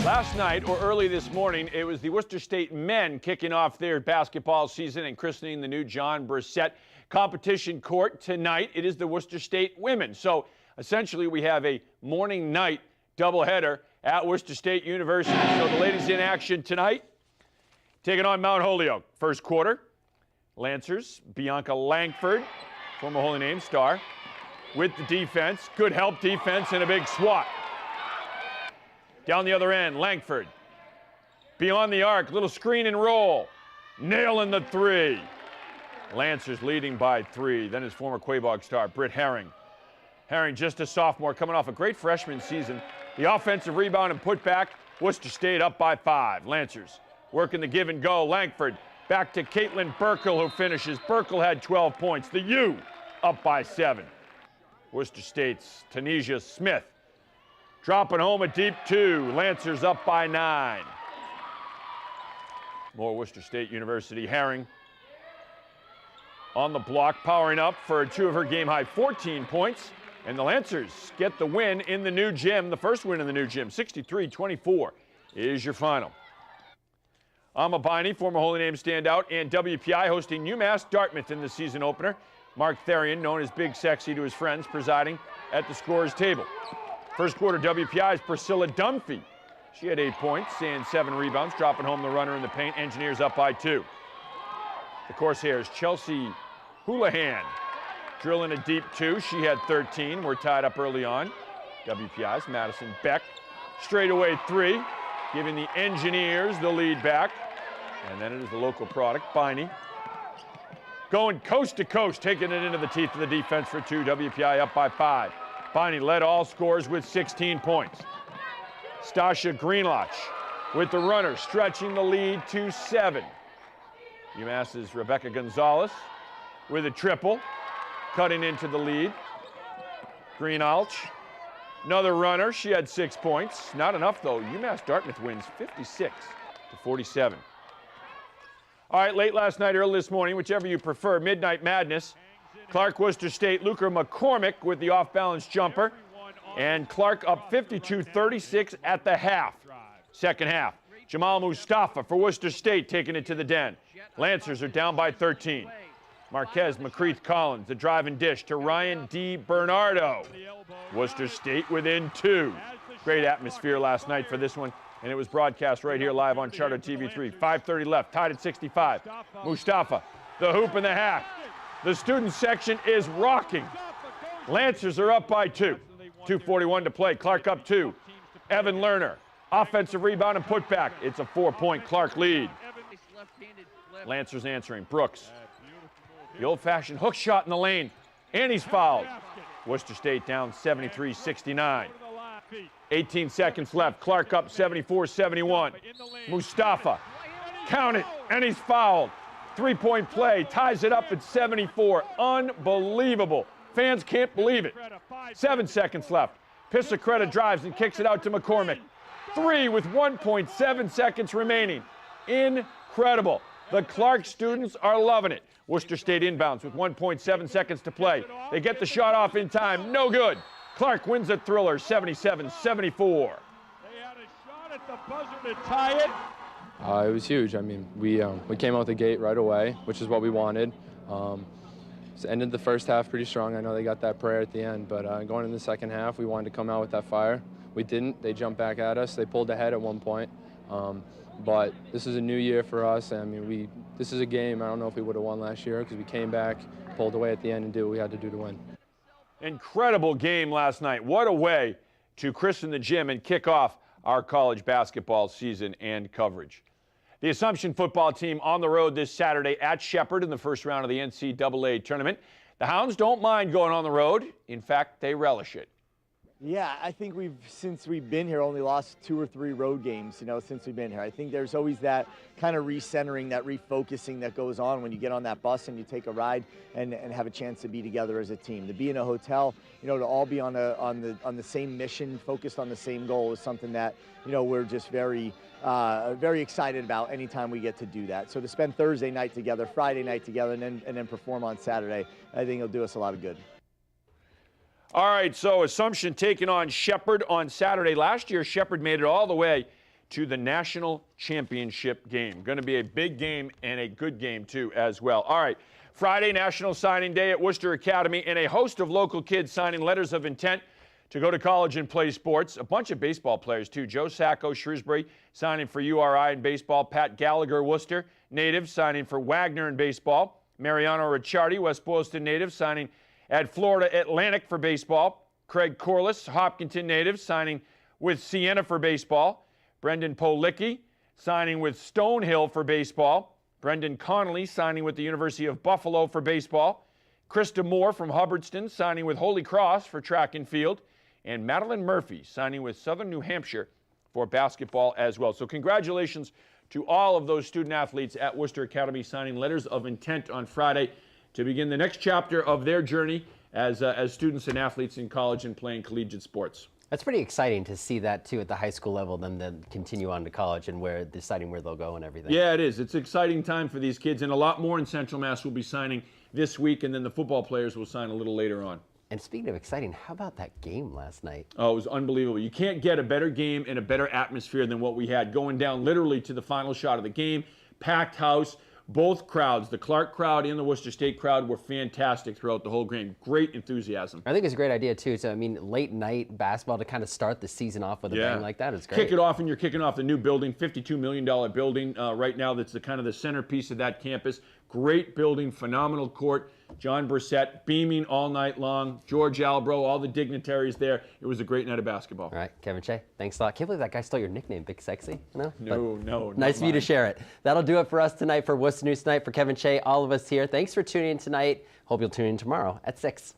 Last night, or early this morning, it was the Worcester State men kicking off their basketball season and christening the new John Brissett competition court. Tonight, it is the Worcester State women. So, essentially, we have a morning-night doubleheader at Worcester State University. So, the ladies in action tonight, taking on Mount Holyoke. First quarter, Lancers, Bianca Langford, former Holy Name star, with the defense. Good help defense and a big swat. Down the other end, Langford. Beyond the arc, little screen and roll. Nailing the three. Lancers leading by 3. Then his former Quabog star, Britt Herring. Herring, just a sophomore, coming off a great freshman season. The offensive rebound and putback, Worcester State up by 5. Lancers working the give and go. Langford back to Caitlin Burkle, who finishes. Burkle had 12 points. The U up by 7. Worcester State's Tanisha Smith dropping home a deep 2. Lancers up by 9. More Worcester State University. Herring on the block, powering up for 2 of her game-high 14 points. And the Lancers get the win in the new gym, the first win in the new gym. 63-24 is your final. Amma Biney, former Holy Name standout, and WPI hosting UMass Dartmouth in the season opener. Mark Therian, known as Big Sexy to his friends, presiding at the scorer's table. First quarter, WPI's Priscilla Dunphy. She had 8 points and 7 rebounds, dropping home the runner in the paint. Engineers up by 2. The Corsairs, Chelsea Houlihan, drilling a deep 2. She had 13. We're tied up early on. WPI's Madison Beck, straightaway 3, giving the Engineers the lead back. And then it is the local product, Biney, going coast to coast, taking it into the teeth of the defense for 2. WPI up by 5. Biney led all scorers with 16 points. Stasha Greenloch with the runner, stretching the lead to 7. UMass's Rebecca Gonzalez with a triple, cutting into the lead. Greenloch, another runner. She had 6 points. Not enough, though. UMass Dartmouth wins 56-47. All right, late last night, early this morning, whichever you prefer, Midnight Madness. Clark Worcester State, Luca McCormick with the off-balance jumper. And Clark up 52-36 at the half. Second half, Jamal Mustafa for Worcester State taking it to the den. Lancers are down by 13. Marquez McCreath Collins, the drive and dish to Ryan D. Bernardo. Worcester State within 2. Great atmosphere last night for this one, and it was broadcast right here live on Charter TV3. 5:30 left, tied at 65. Mustafa, the hoop and the half. The student section is rocking. Lancers are up by 2. 2:41 to play. Clark up 2. Evan Lerner, offensive rebound and putback. It's a 4-point Clark lead. Lancers answering. Brooks, the old-fashioned hook shot in the lane, and he's fouled. Worcester State down 73-69. 18 seconds left. Clark up 74-71. Mustafa, count it, and he's fouled. 3-point play, ties it up at 74. Unbelievable. Fans can't believe it. 7 seconds left. Pisacreta drives and kicks it out to McCormick. 3 with 1.7 seconds remaining. Incredible. The Clark students are loving it. Worcester State inbounds with 1.7 seconds to play. They get the shot off in time. No good. Clark wins a thriller, 77-74. They had a shot at the buzzer to tie it. It was huge. I mean, we came out the gate right away, which is what we wanted. Ended the first half pretty strong. I know they got that prayer at the end, but going in the second half, we wanted to come out with that fire. We didn't. They jumped back at us. They pulled ahead at one point. But this is a new year for us. I mean, this is a game. I don't know if we would have won last year because we came back, pulled away at the end, and did what we had to do to win. Incredible game last night. What a way to christen the gym and kick off our college basketball season and coverage. The Assumption football team on the road this Saturday at Shepherd in the first round of the NCAA tournament. The Hounds don't mind going on the road. In fact, they relish it. Yeah, I think since we've been here, only lost 2 or 3 road games, since we've been here. I think there's always that kind of recentering, that refocusing that goes on when you get on that bus and you take a ride and have a chance to be together as a team. To be in a hotel, to all be on the same mission, focused on the same goal is something that, we're just very excited about anytime we get to do that. So to spend Thursday night together, Friday night together, and then perform on Saturday, I think it'll do us a lot of good. All right, so Assumption taking on Shepherd on Saturday. Last year, Shepherd made it all the way to the national championship game. Going to be a big game and a good game, too, as well. All right, Friday, National Signing Day at Worcester Academy, and a host of local kids signing letters of intent to go to college and play sports. A bunch of baseball players, too. Joe Sacco, Shrewsbury, signing for URI in baseball. Pat Gallagher, Worcester, native, signing for Wagner in baseball. Mariano Ricciardi, West Boylston native, signing at Florida Atlantic for baseball. Craig Corliss, Hopkinton native, signing with Siena for baseball. Brendan Policki, signing with Stonehill for baseball. Brendan Connolly, signing with the University of Buffalo for baseball. Krista Moore from Hubbardston, signing with Holy Cross for track and field. And Madeline Murphy, signing with Southern New Hampshire for basketball as well. So congratulations to all of those student athletes at Worcester Academy signing letters of intent on Friday to begin the next chapter of their journey as students and athletes in college and playing collegiate sports. That's pretty exciting to see that, too, at the high school level, then continue on to college and deciding where they'll go and everything. Yeah, it is. It's an exciting time for these kids, and a lot more in Central Mass will be signing this week, and then the football players will sign a little later on. And speaking of exciting, how about that game last night? Oh, it was unbelievable. You can't get a better game and a better atmosphere than what we had, going down literally to the final shot of the game. Packed house. Both crowds, the Clark crowd and the Worcester State crowd, were fantastic throughout the whole game. Great enthusiasm. I think it's a great idea, too. So, I mean, late night basketball to kind of start the season off with a bang like that is great. Kick it off, and you're kicking off the new building, $52 million building right now that's the kind of the centerpiece of that campus. Great building, phenomenal court. John Brissett beaming all night long. George Albro, all the dignitaries there. It was a great night of basketball. All right, Kevin Shea, thanks a lot. Can't believe that guy stole your nickname, Big Sexy. No. Nice of you to share it. That'll do it for us tonight for Worcester News Tonight. For Kevin Shea, all of us here, thanks for tuning in tonight. Hope you'll tune in tomorrow at 6.